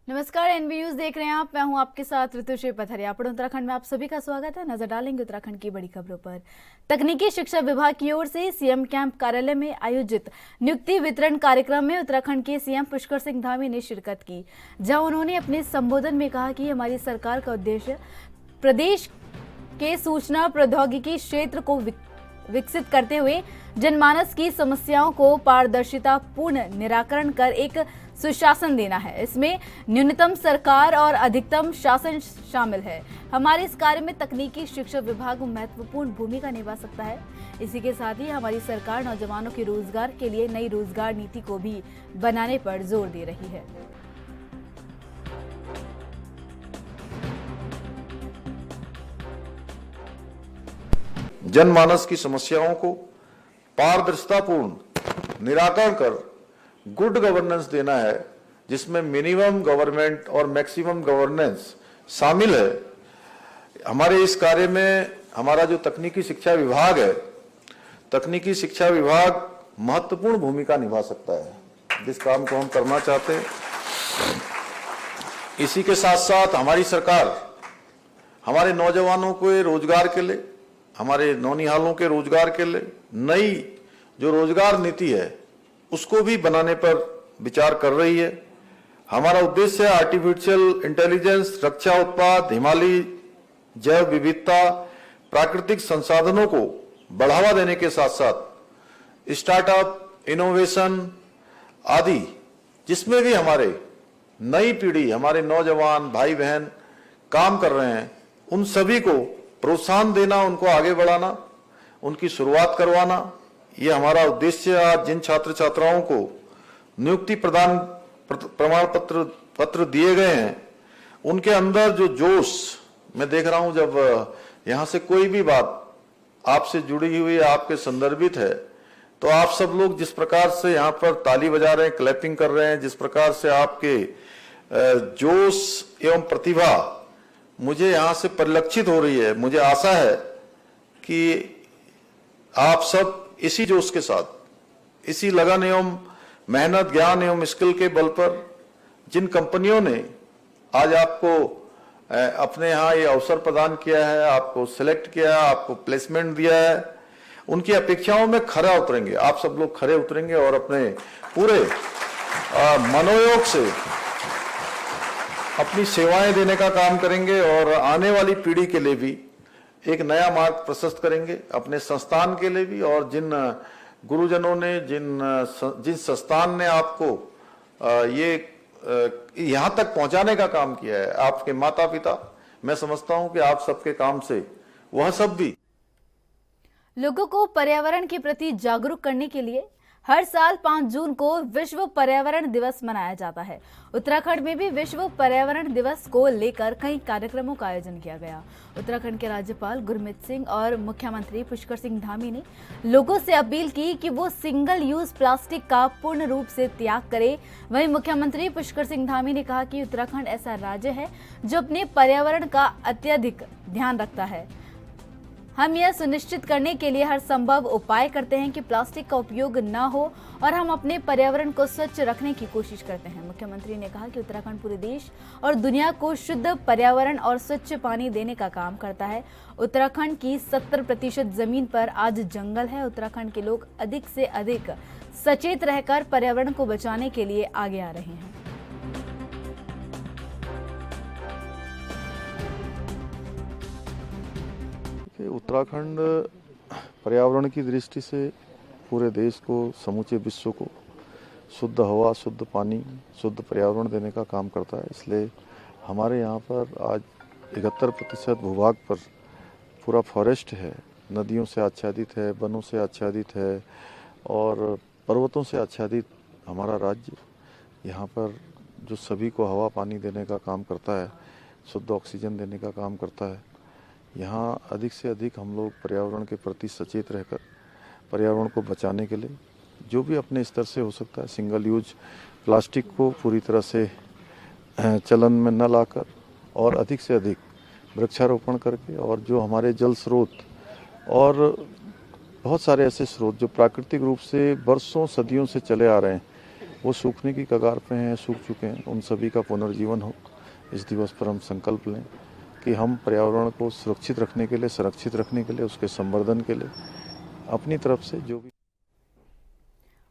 नमस्कार, NB news देख रहे हैं आप। मैं हूं आपके साथ ऋतुश्री पथरिया। उत्तराखंड में आप सभी का स्वागत है। नजर डालेंगे उत्तराखंड की बड़ी खबरों पर। तकनीकी शिक्षा विभाग की ओर से सीएम कैंप कार्यालय में आयोजित नियुक्ति वितरण कार्यक्रम में उत्तराखंड के सीएम पुष्कर सिंह धामी ने शिरकत की, जहां उन्होंने अपने संबोधन में कहा कि हमारी सरकार का उद्देश्य प्रदेश के सूचना प्रौद्योगिकी क्षेत्र को विकसित करते हुए जनमानस की समस्याओं को पारदर्शिता पूर्ण निराकरण कर एक सुशासन देना है। इसमें न्यूनतम सरकार और अधिकतम शासन शामिल है। हमारे इस कार्य में तकनीकी शिक्षा विभाग महत्वपूर्ण भूमिका निभा सकता है। इसी के साथ ही हमारी सरकार नौजवानों के रोजगार के लिए नई रोजगार नीति को भी बनाने पर जोर दे रही है। जनमानस की समस्याओं को पारदर्शितापूर्ण निराकरण कर गुड गवर्नेंस देना है, जिसमें मिनिमम गवर्नमेंट और मैक्सिमम गवर्नेंस शामिल है। हमारे इस कार्य में हमारा जो तकनीकी शिक्षा विभाग है, तकनीकी शिक्षा विभाग महत्वपूर्ण भूमिका निभा सकता है जिस काम को हम करना चाहते हैं। इसी के साथ साथ हमारी सरकार हमारे नौजवानों के रोजगार के लिए, हमारे नौनिहालों के रोजगार के लिए नई जो रोजगार नीति है उसको भी बनाने पर विचार कर रही है। हमारा उद्देश्य है आर्टिफिशियल इंटेलिजेंस, रक्षा उत्पाद, हिमालयी जैव विविधता, प्राकृतिक संसाधनों को बढ़ावा देने के साथ साथ स्टार्टअप, इनोवेशन आदि, जिसमें भी हमारे नई पीढ़ी, हमारे नौजवान भाई बहन काम कर रहे हैं, उन सभी को प्रोत्साहन देना, उनको आगे बढ़ाना, उनकी शुरुआत करवाना, ये हमारा उद्देश्य। आज जिन छात्र छात्राओं को नियुक्ति प्रमाण पत्र दिए गए हैं, उनके अंदर जो जोश मैं देख रहा हूं, जब यहां से कोई भी बात आपसे जुड़ी हुई, आपके संदर्भित है, तो आप सब लोग जिस प्रकार से यहाँ पर ताली बजा रहे हैं, क्लैपिंग कर रहे हैं, जिस प्रकार से आपके जोश एवं प्रतिभा मुझे यहां से परिलक्षित हो रही है, मुझे आशा है कि आप सब इसी जोश के साथ, इसी लगन एवं मेहनत, ज्ञान एवं स्किल के बल पर जिन कंपनियों ने आज आपको अपने यहाँ ये अवसर प्रदान किया है, आपको सिलेक्ट किया है, आपको प्लेसमेंट दिया है, उनकी अपेक्षाओं में खरा उतरेंगे। आप सब लोग खरे उतरेंगे और अपने पूरे मनोयोग से अपनी सेवाएं देने का काम करेंगे और आने वाली पीढ़ी के लिए भी एक नया मार्ग प्रशस्त करेंगे, अपने संस्थान के लिए भी। और जिन गुरुजनों ने, जिन संस्थान ने आपको ये यहाँ तक पहुंचाने का काम किया है, आपके माता पिता, मैं समझता हूं कि आप सबके काम से वह सब भी। लोगों को पर्यावरण के प्रति जागरूक करने के लिए हर साल 5 जून को विश्व पर्यावरण दिवस मनाया जाता है। उत्तराखंड में भी विश्व पर्यावरण दिवस को लेकर कई कार्यक्रमों का आयोजन किया गया। उत्तराखंड के राज्यपाल गुरमीत सिंह और मुख्यमंत्री पुष्कर सिंह धामी ने लोगों से अपील की कि वो सिंगल यूज प्लास्टिक का पूर्ण रूप से त्याग करें। वहीं मुख्यमंत्री पुष्कर सिंह धामी ने कहा कि उत्तराखंड ऐसा राज्य है जो अपने पर्यावरण का अत्यधिक ध्यान रखता है। हम यह सुनिश्चित करने के लिए हर संभव उपाय करते हैं कि प्लास्टिक का उपयोग न हो और हम अपने पर्यावरण को स्वच्छ रखने की कोशिश करते हैं। मुख्यमंत्री ने कहा कि उत्तराखंड पूरे देश और दुनिया को शुद्ध पर्यावरण और स्वच्छ पानी देने का काम करता है। उत्तराखंड की 70% जमीन पर आज जंगल है। उत्तराखंड के लोग अधिक से अधिक सचेत रहकर पर्यावरण को बचाने के लिए आगे आ रहे हैं। उत्तराखंड पर्यावरण की दृष्टि से पूरे देश को, समूचे विश्व को शुद्ध हवा, शुद्ध पानी, शुद्ध पर्यावरण देने का काम करता है। इसलिए हमारे यहाँ पर आज 71% भूभाग पर पूरा फॉरेस्ट है, नदियों से आच्छादित है, वनों से आच्छादित है और पर्वतों से आच्छादित हमारा राज्य। यहाँ पर जो सभी को हवा पानी देने का काम करता है, शुद्ध ऑक्सीजन देने का काम करता है। यहाँ अधिक से अधिक हम लोग पर्यावरण के प्रति सचेत रहकर पर्यावरण को बचाने के लिए जो भी अपने स्तर से हो सकता है, सिंगल यूज प्लास्टिक को पूरी तरह से चलन में न लाकर और अधिक से अधिक वृक्षारोपण करके, और जो हमारे जल स्रोत और बहुत सारे ऐसे स्रोत जो प्राकृतिक रूप से वर्षों सदियों से चले आ रहे हैं, वो सूखने की कगार पे हैं, सूख चुके हैं, उन सभी का पुनर्जीवन हो। इस दिवस पर हम संकल्प लें कि हम पर्यावरण को सुरक्षित रखने के लिए, संरक्षित रखने के लिए, उसके संवर्धन के लिए अपनी तरफ से जो भी।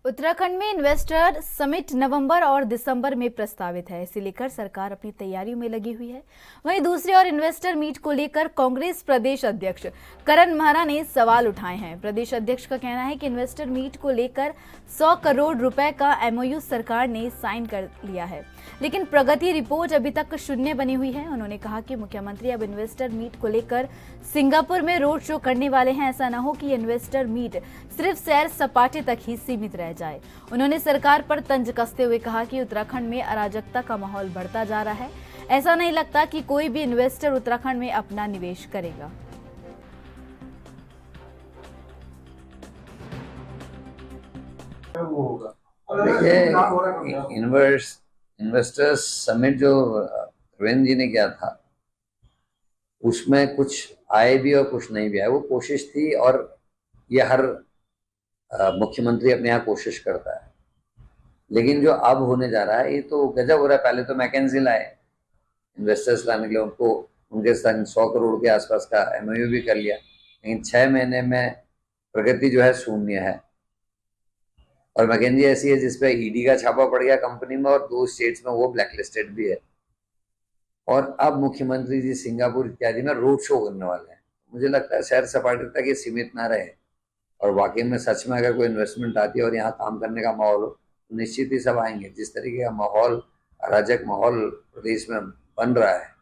उत्तराखंड में इन्वेस्टर समिट नवंबर और दिसंबर में प्रस्तावित है। इसे लेकर सरकार अपनी तैयारियों में लगी हुई है। वहीं दूसरी ओर इन्वेस्टर मीट को लेकर कांग्रेस प्रदेश अध्यक्ष करण महरा ने सवाल उठाए हैं। प्रदेश अध्यक्ष का कहना है कि इन्वेस्टर मीट को लेकर 100 करोड़ रुपए का MOU सरकार ने साइन कर लिया है, लेकिन प्रगति रिपोर्ट अभी तक शून्य बनी हुई है। उन्होंने कहा कि मुख्यमंत्री अब इन्वेस्टर मीट को लेकर सिंगापुर में रोड शो करने वाले हैं। ऐसा न हो कि इन्वेस्टर मीट सिर्फ सैर सपाटे तक ही सीमित रह जाए। उन्होंने सरकार पर तंज कसते हुए कहा कि उत्तराखंड में अराजकता का माहौल बढ़ता जा रहा है। ऐसा नहीं लगता कि कोई भी इन्वेस्टर उत्तराखंड में अपना निवेश करेगा। देखिए, इन्वेस्टर्स समिट जो रविंद्र जी ने किया था उसमें कुछ आए भी और कुछ नहीं भी आए। वो कोशिश थी और ये हर मुख्यमंत्री अपने यहाँ कोशिश करता है, लेकिन जो अब होने जा रहा है ये तो गजब हो रहा है। पहले तो मैकेंजी लाए इन्वेस्टर्स लाने के लिए, उनके साथ 100 करोड़ के आसपास का MOU भी कर लिया, लेकिन 6 महीने में प्रगति जो है शून्य है। और मैकेंजी ऐसी है जिसपे ED का छापा पड़ गया कंपनी में और 2 स्टेट्स में वो ब्लैकलिस्टेड भी है। और अब मुख्यमंत्री जी सिंगापुर इत्यादि में रोड शो करने वाले हैं। मुझे लगता है सैर सपाटे तक ये सीमित ना रहे और वाकई में सच में अगर कोई इन्वेस्टमेंट आती है और यहाँ काम करने का माहौल हो तो निश्चित ही सब आएंगे। जिस तरीके का माहौल, अराजक माहौल प्रदेश में बन रहा है।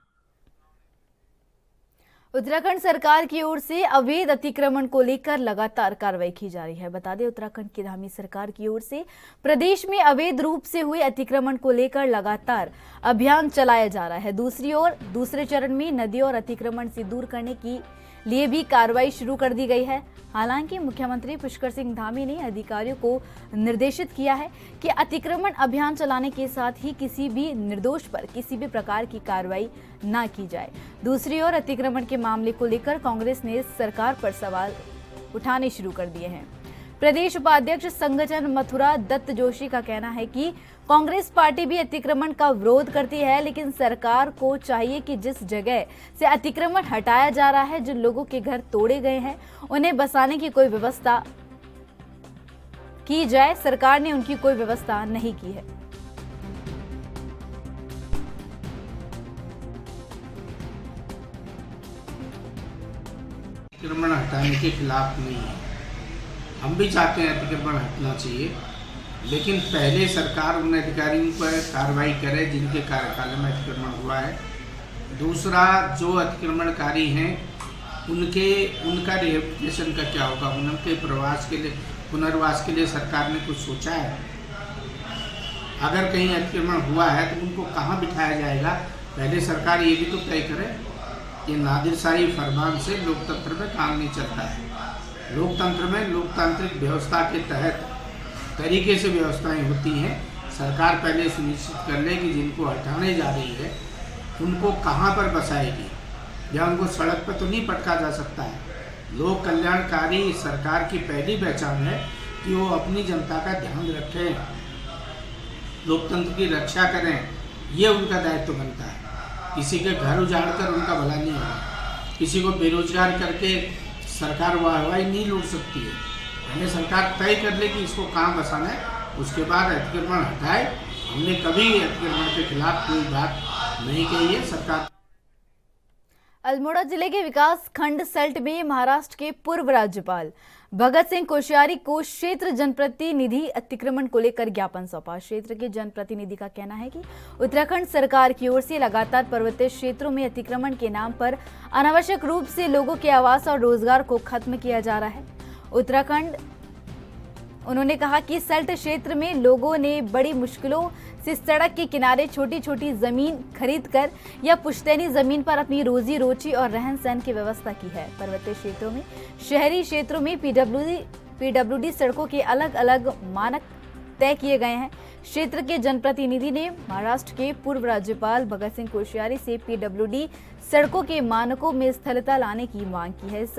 उत्तराखंड सरकार की ओर से अवैध अतिक्रमण को लेकर लगातार कार्रवाई की जा रही है। बता दें, उत्तराखंड की धामी सरकार की ओर से प्रदेश में अवैध रूप से हुए अतिक्रमण को लेकर लगातार अभियान चलाया जा रहा है। दूसरी ओर दूसरे चरण में नदियों और अतिक्रमण से दूर करने की लिए भी कार्रवाई शुरू कर दी गई है। हालांकि मुख्यमंत्री पुष्कर सिंह धामी ने अधिकारियों को निर्देशित किया है कि अतिक्रमण अभियान चलाने के साथ ही किसी भी निर्दोष पर किसी भी प्रकार की कार्रवाई न की जाए। दूसरी ओर अतिक्रमण के मामले को लेकर कांग्रेस ने सरकार पर सवाल उठाने शुरू कर दिए हैं। प्रदेश उपाध्यक्ष संगठन मथुरा दत्त जोशी का कहना है कि कांग्रेस पार्टी भी अतिक्रमण का विरोध करती है, लेकिन सरकार को चाहिए कि जिस जगह से अतिक्रमण हटाया जा रहा है, जिन लोगों के घर तोड़े गए हैं, उन्हें बसाने की कोई व्यवस्था की जाए। सरकार ने उनकी कोई व्यवस्था नहीं की है। अतिक्रमण हटाने के खिलाफ नहीं है, हम भी चाहते हैं अतिक्रमण हटना चाहिए, लेकिन पहले सरकार उन अधिकारियों पर कार्रवाई करे जिनके कार्यकाल में अतिक्रमण हुआ है। दूसरा, जो अतिक्रमणकारी हैं उनका रिहेबिलिटेशन का क्या होगा, उनके पुनर्वास के लिए सरकार ने कुछ सोचा है? अगर कहीं अतिक्रमण हुआ है तो उनको कहाँ बिठाया जाएगा, पहले सरकार ये भी तो तय करे। ये नादिरशाही फरमान से लोकतंत्र में काम नहीं चलता है। लोकतंत्र में लोकतांत्रिक व्यवस्था के तहत तरीके से व्यवस्थाएं होती हैं। सरकार पहले सुनिश्चित कर ले कि जिनको हटाने जा रही है उनको कहाँ पर बसाएगी, या उनको सड़क पर तो नहीं पटका जा सकता है। लोक कल्याणकारी सरकार की पहली पहचान है कि वो अपनी जनता का ध्यान रखें, लोकतंत्र की रक्षा करें, ये उनका दायित्व बनता है। किसी के घर उजाड़ कर उनका भला नहीं होगा, किसी को बेरोजगार करके सरकार वाहवाही नहीं लूट सकती है। पहले सरकार तय कर ले कि इसको कहाँ बसाना है, उसके बाद अतिक्रमण हटाए। हमने कभी अतिक्रमण के खिलाफ कोई बात नहीं कही है। सरकार अल्मोड़ा जिले के विकास खंड सल्ट में महाराष्ट्र के पूर्व राज्यपाल भगत सिंह कोश्यारी को क्षेत्र जनप्रतिनिधि अतिक्रमण को लेकर ज्ञापन सौंपा। क्षेत्र के जनप्रतिनिधि का कहना है कि उत्तराखंड सरकार की ओर से लगातार पर्वतीय क्षेत्रों में अतिक्रमण के नाम पर अनावश्यक रूप से लोगों के आवास और रोजगार को खत्म किया जा रहा है। उन्होंने कहा कि सल्ट क्षेत्र में लोगों ने बड़ी मुश्किलों से सड़क के किनारे छोटी छोटी जमीन खरीदकर या पुश्तैनी जमीन पर अपनी रोजी रोटी और रहन सहन की व्यवस्था की है। पर्वतीय क्षेत्रों में, शहरी क्षेत्रों में पीडब्ल्यूडी सड़कों के अलग अलग मानक तय किए गए हैं। क्षेत्र के जनप्रतिनिधि ने महाराष्ट्र के पूर्व राज्यपाल भगत सिंह कोश्यारी से पीडब्ल्यूडी सड़कों के मानकों में स्थिरता लाने की मांग की है। इस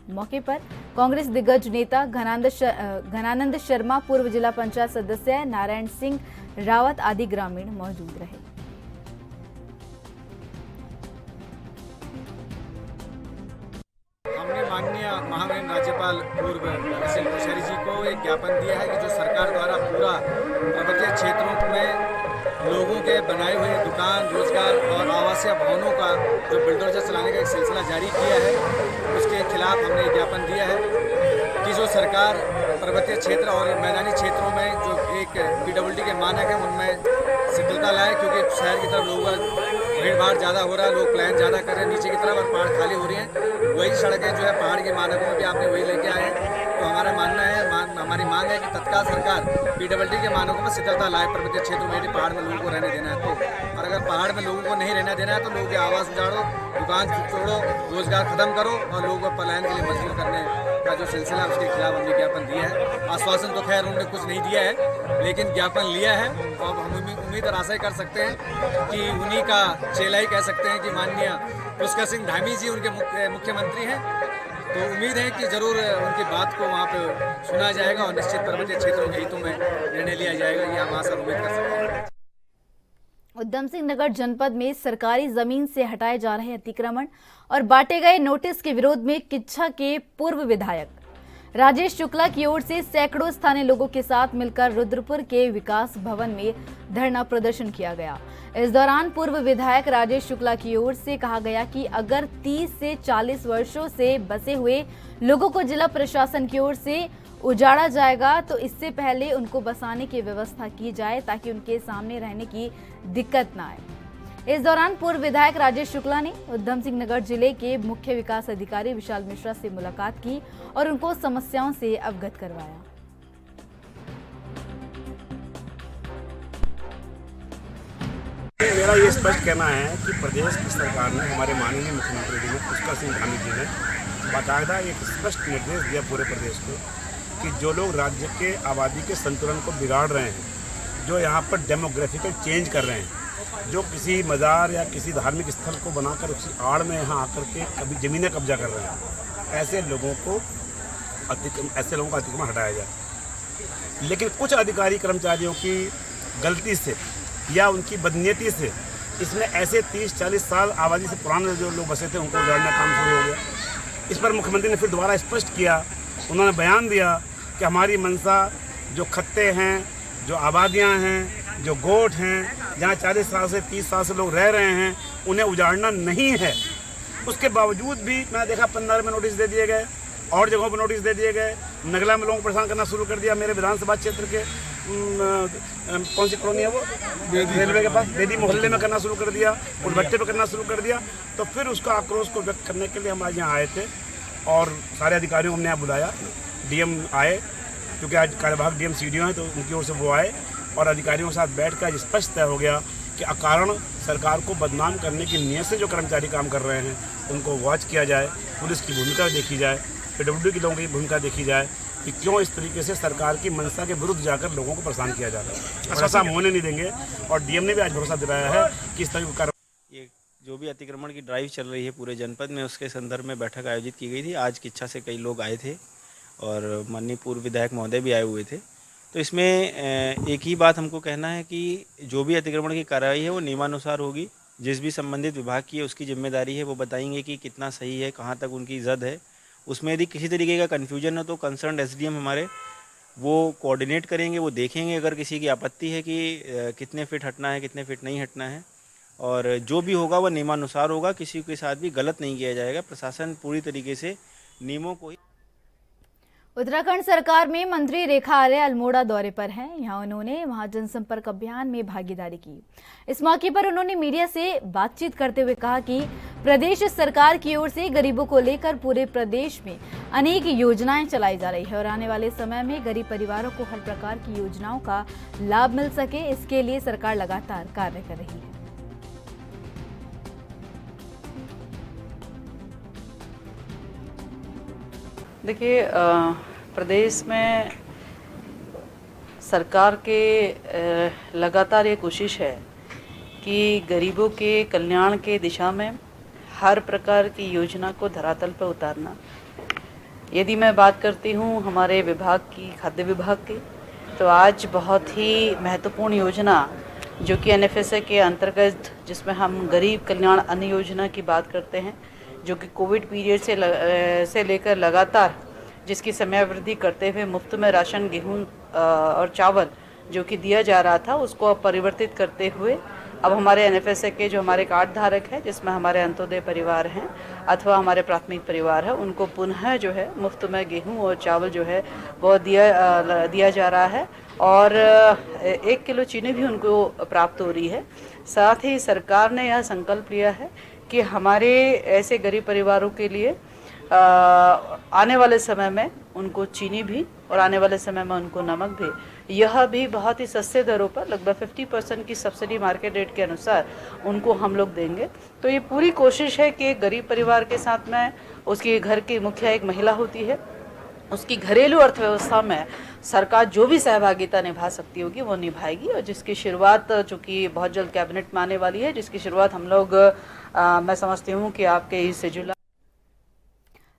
मौके पर कांग्रेस दिग्गज नेता घनानंद शर्मा, पूर्व जिला पंचायत सदस्य नारायण सिंह रावत आदि ग्रामीण मौजूद रहे। हमने माननीय महामहिम राज्यपाल पूर्व एस.एन. कोश्यारी जी को एक ज्ञापन दिया है कि जो सरकार द्वारा पूरा पर्वतीय क्षेत्रों में लोगों के बनाए हुए दुकान, रोजगार और आवासीय भवनों का जो बुलडोजर चलाने का एक सिलसिला जारी किया है, उसके खिलाफ हमने ज्ञापन दिया है कि जो सरकार पर्वतीय क्षेत्र और मैदानी क्षेत्रों में जो एक PWD के मानक है उनमें शिथिलता लाए, क्योंकि शहर की तरफ लोगों का भीड़ भाड़ ज़्यादा हो रहा है, लोग प्लान ज़्यादा कर रहे हैं नीचे की तरफ और पहाड़ खाली हो रही हैं। वही सड़कें जो है पहाड़ के मानकों में भी आपने वही लेके आए हैं। तो हमारा मानना है, हमारी मांग है कि तत्काल सरकार PWD के मानकों में शिथिलता लाए पर्वतीय क्षेत्रों में, यदि पहाड़ में लोगों को रहने देना है तो। और अगर पहाड़ में लोगों को नहीं रहना देना है तो लोगों के आवास उजाड़ो, दुकान छोड़ो, रोजगार खत्म करो और लोगों को पलायन के लिए मजबूर करने का जो सिलसिला है उसके खिलाफ हमने ज्ञापन दिया है। आश्वासन तो खैर उन्होंने कुछ नहीं दिया है, लेकिन ज्ञापन लिया है और हम उम्मीद और आशा कर सकते हैं कि उन्हीं का चेला ही कह सकते हैं कि माननीय पुष्कर सिंह धामी जी उनके मुख्यमंत्री हैं। तो उम्मीद है कि जरूर उनकी बात को वहाँ पे सुना जाएगा और निश्चित पर्वतीय क्षेत्रों के हितों में निर्णय लिया जाएगा, ये हम आशा उम्मीद कर सकते हैं। उधम सिंह नगर जनपद में सरकारी जमीन से हटाए जा रहे अतिक्रमण और बांटे गए नोटिस के विरोध में किच्छा के पूर्व विधायक राजेश शुक्ला की ओर से सैकड़ों स्थानीय लोगों के साथ मिलकर रुद्रपुर के विकास भवन में धरना प्रदर्शन किया गया। इस दौरान पूर्व विधायक राजेश शुक्ला की ओर से कहा गया कि अगर 30 से 40 वर्षों से बसे हुए लोगों को जिला प्रशासन की ओर से उजाड़ा जाएगा तो इससे पहले उनको बसाने की व्यवस्था की जाए ताकि उनके सामने रहने की दिक्कत न आए। इस दौरान पूर्व विधायक राजेश शुक्ला ने उधम सिंह नगर जिले के मुख्य विकास अधिकारी विशाल मिश्रा से मुलाकात की और उनको समस्याओं से अवगत करवाया। मेरा ये स्पष्ट कहना है कि प्रदेश की सरकार ने, हमारे माननीय मुख्यमंत्री जी ने, पुष्कर सिंह धामी जी ने बाकायदा एक स्पष्ट निर्देश दिया पूरे प्रदेश को कि जो लोग राज्य के आबादी के संतुलन को बिगाड़ रहे हैं, जो यहाँ पर डेमोग्राफिकल चेंज कर रहे हैं, जो किसी मज़ार या किसी धार्मिक स्थल को बनाकर उसी आड़ में यहाँ आकर के कभी ज़मीनें कब्जा कर रहे हैं, ऐसे लोगों का अतिक्रमण हटाया जाए। लेकिन कुछ अधिकारी कर्मचारियों की गलती से या उनकी बदनीयती से इसमें ऐसे 30-40 साल आबादी से पुराने जो लोग बसे थे उनको उजाड़ने का काम शुरू हो गया। इस पर मुख्यमंत्री ने फिर दोबारा स्पष्ट किया, उन्होंने बयान दिया कि हमारी मंशा जो खत्ते हैं, जो आबादियां हैं, जो गोठ हैं, जहाँ 40 साल से 30 साल से लोग रह रहे हैं, उन्हें उजाड़ना नहीं है। उसके बावजूद भी मैं देखा 15 में नोटिस दे दिए गए और जगहों पर नोटिस दे दिए गए। नगला में लोगों को परेशान करना शुरू कर दिया। मेरे विधानसभा क्षेत्र के कौन सी कॉलोनी है वो, रेलवे के पास बेदी मोहल्ले में करना शुरू कर दिया, उलभट्टे पे करना शुरू कर दिया। तो फिर उसका आक्रोश को व्यक्त करने के लिए हम आज यहाँ आए थे और सारे अधिकारियों को हमने यहाँ बुलाया। डीएम आए, क्योंकि आज कार्यवाहक डीएम सीडीओ हैं तो उनकी ओर से वो आए और अधिकारियों के साथ बैठ कर आज स्पष्ट तय हो गया कि अकारण सरकार को बदनाम करने की नीयत से जो कर्मचारी काम कर रहे हैं उनको वॉच किया जाए, पुलिस की भूमिका देखी जाए, PWD के लोगों की भूमिका देखी जाए कि क्यों इस तरीके से सरकार की मंशा के विरुद्ध जाकर लोगों को परेशान किया जा रहा है। ऐसा हम होने नहीं देंगे और डीएम ने भी आज भरोसा दिलाया है कि इस तरह की ये जो भी अतिक्रमण की ड्राइव चल रही है पूरे जनपद में, उसके संदर्भ में बैठक आयोजित की गई थी। आज किच्छा से कई लोग आए थे और माननीय पूर्व विधायक महोदय भी आए हुए थे। तो इसमें एक ही बात हमको कहना है कि जो भी अतिक्रमण की कार्रवाई है वो नियमानुसार होगी। जिस भी संबंधित विभाग की है उसकी जिम्मेदारी है, वो बताएंगे कि कितना सही है, कहाँ तक उनकी जद है। उसमें यदि किसी तरीके का कन्फ्यूजन है तो कंसर्न SDM हमारे वो कोऑर्डिनेट करेंगे, वो देखेंगे अगर किसी की आपत्ति है कि कितने फिट हटना है, कितने फिट नहीं हटना है, और जो भी होगा वह नियमानुसार होगा। किसी के साथ भी गलत नहीं किया जाएगा। प्रशासन पूरी तरीके से नियमों को ही। उत्तराखंड सरकार में मंत्री रेखा आर्य अल्मोड़ा दौरे पर हैं। यहां उन्होंने वहां जनसंपर्क अभियान में भागीदारी की। इस मौके पर उन्होंने मीडिया से बातचीत करते हुए कहा कि प्रदेश सरकार की ओर से गरीबों को लेकर पूरे प्रदेश में अनेक योजनाएं चलाई जा रही है और आने वाले समय में गरीब परिवारों को हर प्रकार की योजनाओं का लाभ मिल सके, इसके लिए सरकार लगातार कार्य कर रही है। देखिए, प्रदेश में सरकार के लगातार ये कोशिश है कि गरीबों के कल्याण के दिशा में हर प्रकार की योजना को धरातल पर उतारना। यदि मैं बात करती हूँ हमारे विभाग की, खाद्य विभाग की, तो आज बहुत ही महत्वपूर्ण योजना जो कि NFSA के अंतर्गत, जिसमें हम गरीब कल्याण अन्न योजना की बात करते हैं, जो कि कोविड पीरियड से लेकर लगातार जिसकी समयावधि करते हुए मुफ्त में राशन, गेहूं और चावल जो कि दिया जा रहा था, उसको अब परिवर्तित करते हुए अब हमारे NFSA के जो हमारे कार्ड धारक हैं, जिसमें हमारे अंत्योदय परिवार हैं अथवा हमारे प्राथमिक परिवार है, उनको पुनः जो है मुफ्त में गेहूं और चावल जो है वो दिया जा रहा है और 1 किलो चीनी भी उनको प्राप्त हो रही है। साथ ही सरकार ने यह संकल्प लिया है कि हमारे ऐसे गरीब परिवारों के लिए आने वाले समय में उनको चीनी भी और आने वाले समय में उनको नमक भी, यह भी बहुत ही सस्ते दरों पर लगभग 50% की सब्सिडी मार्केट रेट के अनुसार उनको हम लोग देंगे। तो ये पूरी कोशिश है कि गरीब परिवार के साथ में उसकी घर की मुखिया एक महिला होती है, उसकी घरेलू अर्थव्यवस्था में सरकार जो भी सहभागिता निभा सकती होगी वो निभाएगी और जिसकी शुरुआत जो कि बहुत जल्द कैबिनेट में आने वाली है, जिसकी शुरुआत हम लोग मैं समझती हूँ कि आपके इस जुलाई।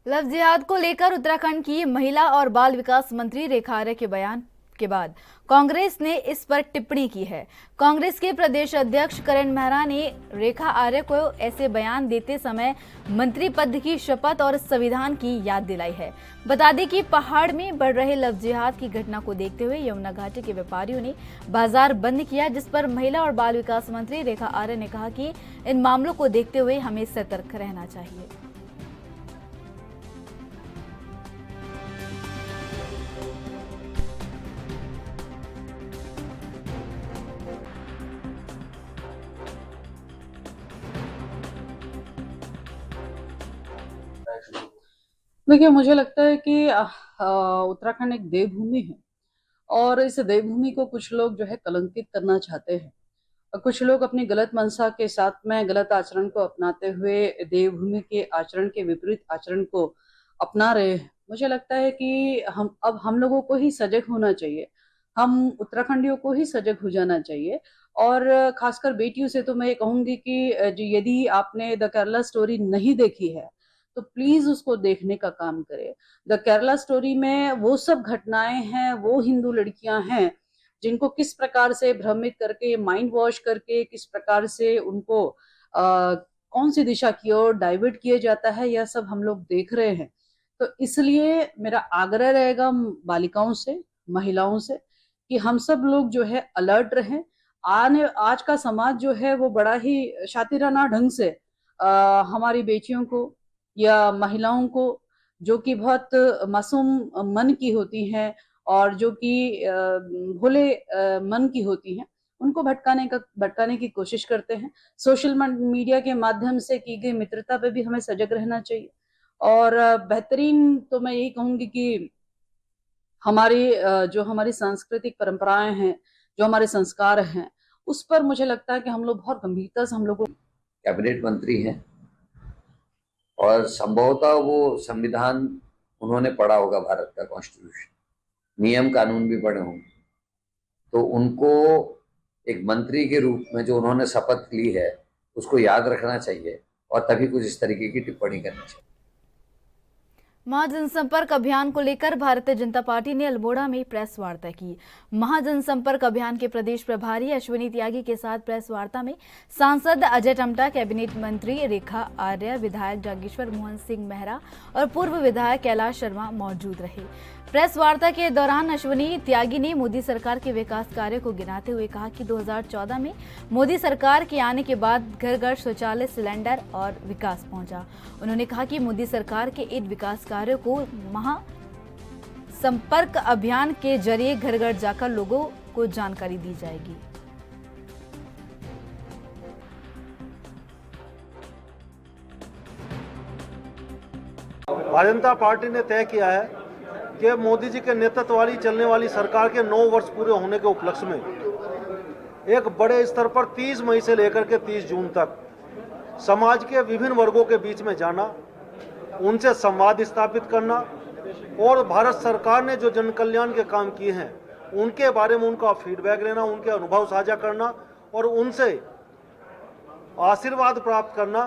लव जिहाद को लेकर उत्तराखंड की महिला और बाल विकास मंत्री रेखा आर्य के बयान के बाद कांग्रेस ने इस पर टिप्पणी की है। कांग्रेस के प्रदेश अध्यक्ष करण मेहरा ने रेखा आर्य को ऐसे बयान देते समय मंत्री पद की शपथ और संविधान की याद दिलाई है। बता दें कि पहाड़ में बढ़ रहे लव जिहाद की घटना को देखते हुए यमुना घाटी के व्यापारियों ने बाजार बंद किया, जिस पर महिला और बाल विकास मंत्री रेखा आर्य ने कहा कि इन मामलों को देखते हुए हमें सतर्क रहना चाहिए। देखिए, मुझे लगता है कि उत्तराखंड एक देवभूमि है और इस देवभूमि को कुछ लोग जो है कलंकित करना चाहते हैं और कुछ लोग अपनी गलत मंशा के साथ में गलत आचरण को अपनाते हुए देवभूमि के आचरण के विपरीत आचरण को अपना रहे हैं। मुझे लगता है कि हम लोगों को ही सजग होना चाहिए, हम उत्तराखंडियों को ही सजग हो जाना चाहिए और खासकर बेटियों से तो मैं ये कहूंगी कि यदि आपने द केरला स्टोरी नहीं देखी है तो प्लीज उसको देखने का काम करें। द केरला स्टोरी में वो सब घटनाएं हैं, वो हिंदू लड़कियां हैं जिनको किस प्रकार से भ्रमित करके, माइंड वॉश करके, किस प्रकार से उनको कौन सी दिशा की ओर डाइवर्ट किया जाता है, यह सब हम लोग देख रहे हैं। तो इसलिए मेरा आग्रह रहेगा बालिकाओं से, महिलाओं से कि हम सब लोग जो है अलर्ट रहें। आज का समाज जो है वो बड़ा ही शातिराना ढंग से हमारी बेटियों को या महिलाओं को जो कि बहुत मासूम मन की होती हैं और जो कि भोले मन की होती हैं, उनको भटकाने की कोशिश करते हैं। सोशल मीडिया के माध्यम से की गई मित्रता पे भी हमें सजग रहना चाहिए और बेहतरीन तो मैं यही कहूंगी कि जो हमारी सांस्कृतिक परंपराएं हैं, जो हमारे संस्कार हैं, उस पर मुझे लगता है कि हम लोग बहुत गंभीरता से हम लोग कैबिनेट मंत्री हैं और संभवतः वो संविधान उन्होंने पढ़ा होगा, भारत का कॉन्स्टिट्यूशन, नियम कानून भी पढ़े होंगे, तो उनको एक मंत्री के रूप में जो उन्होंने शपथ ली है उसको याद रखना चाहिए और तभी कुछ इस तरीके की टिप्पणी करनी चाहिए। महाजनसंपर्क अभियान को लेकर भारतीय जनता पार्टी ने अल्मोड़ा में प्रेस वार्ता की। महाजनसंपर्क अभियान के प्रदेश प्रभारी अश्विनी त्यागी के साथ प्रेस वार्ता में सांसद अजय टम्टा, कैबिनेट मंत्री रेखा आर्य, विधायक जागेश्वर मोहन सिंह मेहरा और पूर्व विधायक कैलाश शर्मा मौजूद रहे। प्रेस वार्ता के दौरान अश्विनी त्यागी ने मोदी सरकार के विकास कार्य को गिनाते हुए कहा कि 2014 में मोदी सरकार के आने के बाद घर घर शौचालय, सिलेंडर और विकास पहुंचा। उन्होंने कहा कि मोदी सरकार के इन विकास कार्यों को महासंपर्क अभियान के जरिए घर घर जाकर लोगों को जानकारी दी जाएगी। भारतीय जनता पार्टी ने तय किया है कि मोदी जी के नेतृत्व वाली चलने वाली सरकार के 9 वर्ष पूरे होने के उपलक्ष्य में एक बड़े स्तर पर 30 मई से लेकर के 30 जून तक समाज के विभिन्न वर्गों के बीच में जाना, उनसे संवाद स्थापित करना और भारत सरकार ने जो जन कल्याण के काम किए हैं उनके बारे में उनका फीडबैक लेना, उनके अनुभव साझा करना और उनसे आशीर्वाद प्राप्त करना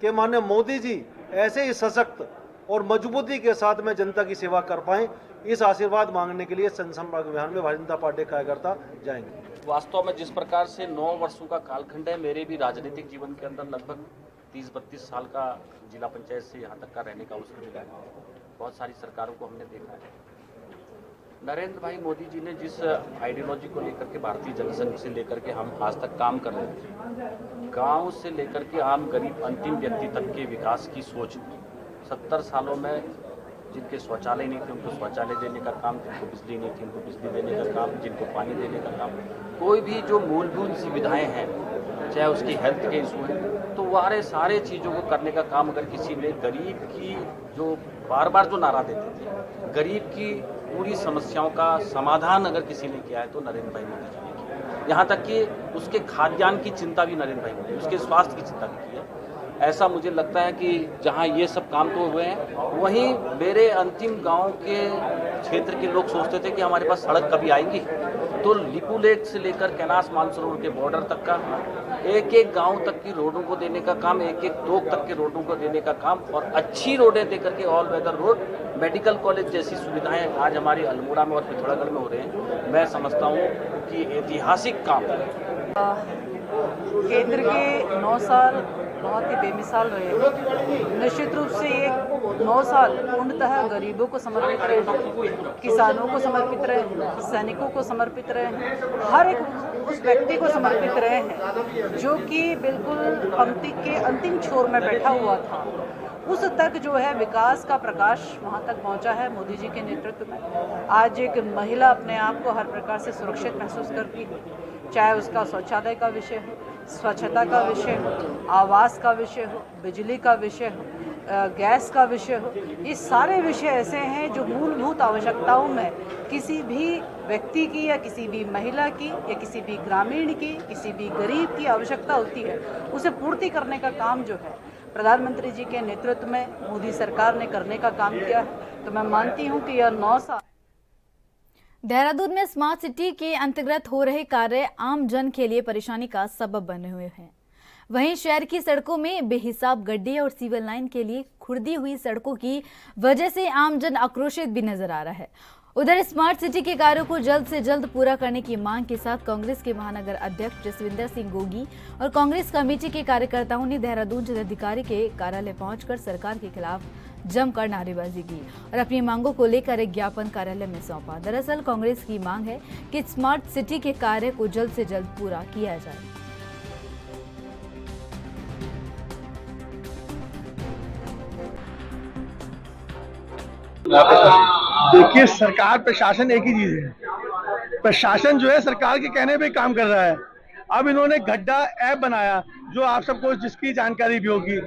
कि माननीय मोदी जी ऐसे ही सशक्त और मजबूती के साथ में जनता की सेवा कर पाएं, इस आशीर्वाद मांगने के लिए जनसंपर्क अभियान में भारतीय जनता पार्टी कार्यकर्ता जाएंगे। वास्तव में जिस प्रकार से 9 वर्षों का कालखंड है, मेरे भी राजनीतिक जीवन के अंदर लगभग 30-32 साल का जिला पंचायत से यहाँ तक का रहने का अवसर मिला है। बहुत सारी सरकारों को हमने देखा है। नरेंद्र भाई मोदी जी ने जिस आइडियोलॉजी को लेकर के भारतीय जनसंघ से लेकर के हम आज तक काम कर रहे हैं, गांव से लेकर के आम गरीब अंतिम व्यक्ति तक के विकास की सोच, 70 सालों में जिनके शौचालय नहीं थे उनको शौचालय देने का काम, जिनको बिजली नहीं थी उनको बिजली देने का काम, जिनको पानी देने का काम, कोई भी जो मूलभूत सुविधाएं हैं, चाहे उसकी हेल्थ के इशू है, तो वारे सारे चीज़ों को करने का काम अगर किसी ने गरीब की जो बार बार जो नारा देते थे, गरीब की पूरी समस्याओं का समाधान अगर किसी ने किया है तो नरेंद्र भाई मोदी जी ने किया। यहाँ तक कि उसके खाद्यान्न की चिंता भी नरेंद्र भाई मोदी, उसके स्वास्थ्य की चिंता भी की है। ऐसा मुझे लगता है कि जहाँ ये सब काम तो हुए हैं, वहीं मेरे अंतिम गांव के क्षेत्र के लोग सोचते थे कि हमारे पास सड़क कभी आएगी। तो लिपू लेक से लेकर कैलाश मानसरोवर के बॉर्डर तक का एक एक गांव तक की रोडों को देने का काम, एक एक तोक तक के रोडों को देने का काम, और अच्छी रोडें देकर के all weather road, medical college जैसी सुविधाएं आज हमारी अल्मोड़ा में और पिथौरागढ़ में हो रहे हैं। मैं समझता हूँ कि ऐतिहासिक काम केंद्र के 9 साल बहुत ही बेमिसाल रहे। निश्चित रूप से ये 9 साल पूर्णतः गरीबों को समर्पित रहे, किसानों को समर्पित रहे, सैनिकों को समर्पित रहे, हर एक उस व्यक्ति को समर्पित रहे हैं जो कि बिल्कुल पंक्ति के अंतिम छोर में बैठा हुआ था। उस तक जो है विकास का प्रकाश वहाँ तक पहुँचा है मोदी जी के नेतृत्व में। आज एक महिला अपने आप को हर प्रकार से सुरक्षित महसूस करती है, चाहे उसका शौचालय का विषय हो, स्वच्छता का विषय हो, आवास का विषय हो, बिजली का विषय हो, गैस का विषय हो। ये सारे विषय ऐसे हैं जो मूलभूत आवश्यकताओं में किसी भी व्यक्ति की या किसी भी महिला की या किसी भी ग्रामीण की, किसी भी गरीब की आवश्यकता होती है, उसे पूर्ति करने का काम जो है प्रधानमंत्री जी के नेतृत्व में मोदी सरकार ने करने का काम किया है। तो मैं मानती हूँ कि यह 9 साल। देहरादून में स्मार्ट सिटी के अंतर्गत हो रहे कार्य आम जन के लिए परेशानी का सबब बने हुए हैं। वहीं शहर की सड़कों में बेहिसाब गड्ढे और सिविल लाइन के लिए खुर्दी हुई सड़कों की वजह से आम जन आक्रोशित भी नजर आ रहा है। उधर स्मार्ट सिटी के कार्यों को जल्द से जल्द पूरा करने की मांग के साथ कांग्रेस के महानगर अध्यक्ष जसविंदर सिंह गोगी और कांग्रेस कमेटी के कार्यकर्ताओं ने देहरादून जिलाधिकारी के कार्यालय पहुंचकर सरकार के खिलाफ जमकर नारेबाजी की और अपनी मांगों को लेकर एक ज्ञापन कार्यालय में सौंपा। दरअसल कांग्रेस की मांग है कि स्मार्ट सिटी के कार्य को जल्द से जल्द पूरा किया जाए। देखिए, सरकार प्रशासन एक ही चीज है। प्रशासन जो है सरकार के कहने पे काम कर रहा है। अब इन्होंने गड्ढा ऐप बनाया जो आप सबको जिसकी जानकारी भी होगी।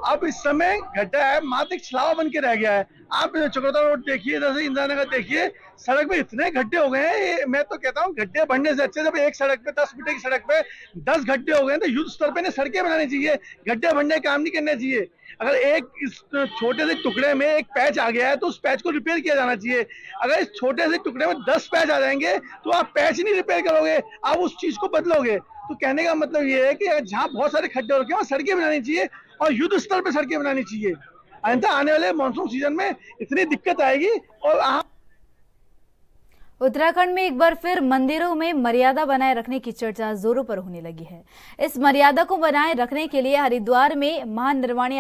अब इस समय गड्ढा ऐप मात्र एक छलावा बन के रह गया है। आप चकरोता रोड देखिए, जैसे इंदिरा नगर देखिए, सड़क पे इतने गड्ढे हो गए हैं। मैं तो कहता हूँ गड्ढे बढ़ने से अच्छे जब एक सड़क पे 10 मीटर की सड़क पे 10 गड्ढे हो गए तो युद्ध स्तर पे सड़कें बनानी चाहिए, गड्ढे बढ़ने काम नहीं करना चाहिए। अगर एक इस छोटे से टुकड़े में एक पैच आ गया है तो उस पैच को रिपेयर किया जाना चाहिए। अगर इस छोटे से टुकड़े में 10 पैच आ जाएंगे तो आप पैच नहीं रिपेयर करोगे, आप उस चीज को बदलोगे। तो कहने का मतलब ये है कि जहाँ बहुत सारे खड्डे हो रखे हैं वहाँ सड़कें बनानी चाहिए और युद्ध स्तर पे सड़कें बनानी चाहिए। अन्यथा आने वाले मानसून सीजन में इतनी दिक्कत आएगी। और उत्तराखंड में एक बार फिर मंदिरों में मर्यादा बनाए रखने की चर्चा जोरों पर होने लगी है। इस मर्यादा को बनाए रखने के लिए हरिद्वार में महानिर्वाणी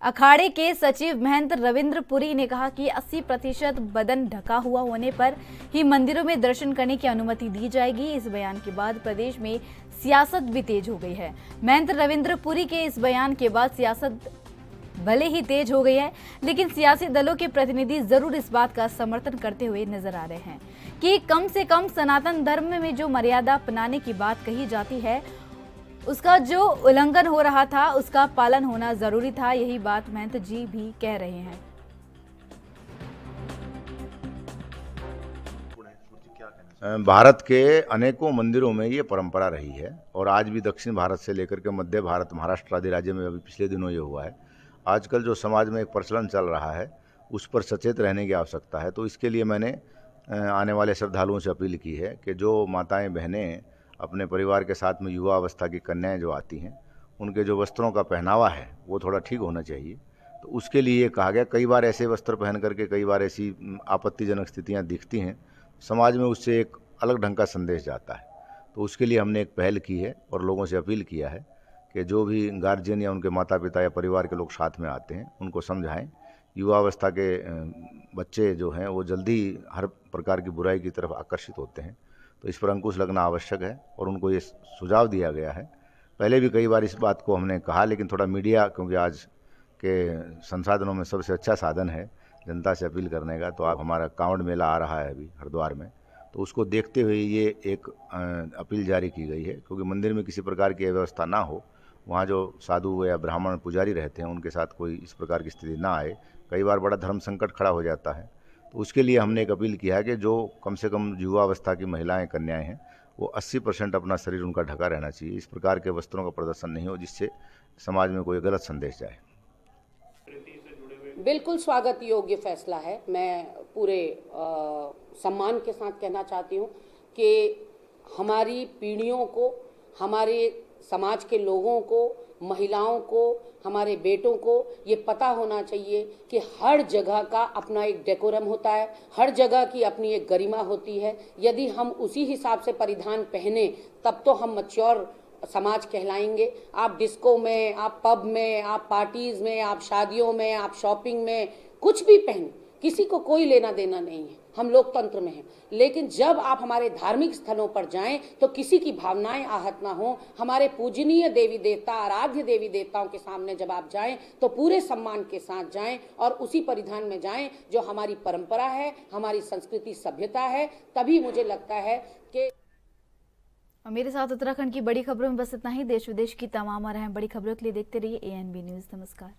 अखाड़े के सचिव महंत रविंद्र पुरी ने कहा कि 80% बदन ढका हुआ होने पर ही मंदिरों में दर्शन करने की अनुमति दी जाएगी। इस बयान के बाद प्रदेश में सियासत भी तेज हो गई है। महंत रविंद्र पुरी के इस बयान के बाद सियासत भले ही तेज हो गई है, लेकिन सियासी दलों के प्रतिनिधि जरूर इस बात का समर्थन करते हुए नजर आ रहे हैं कि कम से कम सनातन धर्म में जो मर्यादा अपनाने की बात कही जाती है उसका जो उल्लंघन हो रहा था उसका पालन होना जरूरी था। यही बात महंत जी भी कह रहे हैं। भारत के अनेकों मंदिरों में ये परंपरा रही है और आज भी दक्षिण भारत से लेकर के मध्य भारत, महाराष्ट्र आदि राज्य में अभी पिछले दिनों ये हुआ है। आजकल जो समाज में एक प्रचलन चल रहा है उस पर सचेत रहने की आवश्यकता है। तो इसके लिए मैंने आने वाले श्रद्धालुओं से अपील की है कि जो माताएं बहनें अपने परिवार के साथ में युवा अवस्था की कन्याएं जो आती हैं उनके जो वस्त्रों का पहनावा है वो थोड़ा ठीक होना चाहिए। तो उसके लिए ये कहा गया। कई बार ऐसे वस्त्र पहन करके कई बार ऐसी आपत्तिजनक स्थितियाँ दिखती हैं, समाज में उससे एक अलग ढंग का संदेश जाता है। तो उसके लिए हमने एक पहल की है और लोगों से अपील किया है कि जो भी गार्जियन या उनके माता पिता या परिवार के लोग साथ में आते हैं उनको समझाएं। युवावस्था के बच्चे जो हैं वो जल्दी हर प्रकार की बुराई की तरफ आकर्षित होते हैं, तो इस पर अंकुश लगना आवश्यक है और उनको ये सुझाव दिया गया है। पहले भी कई बार इस बात को हमने कहा, लेकिन थोड़ा मीडिया, क्योंकि आज के संसाधनों में सबसे अच्छा साधन है जनता से अपील करने का, तो आप हमारा कांवड़ मेला आ रहा है अभी हरिद्वार में, तो उसको देखते हुए ये एक अपील जारी की गई है। क्योंकि मंदिर में किसी प्रकार की अव्यवस्था ना हो, वहाँ जो साधु या ब्राह्मण पुजारी रहते हैं उनके साथ कोई इस प्रकार की स्थिति ना आए। कई बार बड़ा धर्म संकट खड़ा हो जाता है, तो उसके लिए हमने एक अपील किया है कि जो कम से कम युवावस्था की महिलाएं कन्याएं हैं वो 80% अपना शरीर उनका ढका रहना चाहिए। इस प्रकार के वस्त्रों का प्रदर्शन नहीं हो जिससे समाज में कोई गलत संदेश जाए। बिल्कुल स्वागत योग्य फैसला है। मैं पूरे सम्मान के साथ कहना चाहती हूँ कि हमारी पीढ़ियों को, हमारे समाज के लोगों को, महिलाओं को, हमारे बेटों को ये पता होना चाहिए कि हर जगह का अपना एक डेकोरम होता है, हर जगह की अपनी एक गरिमा होती है। यदि हम उसी हिसाब से परिधान पहने तब तो हम मैच्योर समाज कहलाएंगे। आप डिस्को में, आप पब में, आप पार्टीज में, आप शादियों में, आप शॉपिंग में कुछ भी पहने, किसी को कोई लेना देना नहीं है, हम लोकतंत्र में हैं। लेकिन जब आप हमारे धार्मिक स्थलों पर जाएं तो किसी की भावनाएं आहत ना हो। हमारे पूजनीय देवी देवता, आराध्य देवी देवताओं के सामने जब आप जाएं तो पूरे सम्मान के साथ जाएं और उसी परिधान में जाएं जो हमारी परंपरा है, हमारी संस्कृति सभ्यता है। तभी मुझे लगता है कि मेरे साथ उत्तराखंड की बड़ी खबरों में बस इतना ही। देश विदेश की तमाम और अहम बड़ी खबरों के लिए देखते रहिए ANB न्यूज़। नमस्कार।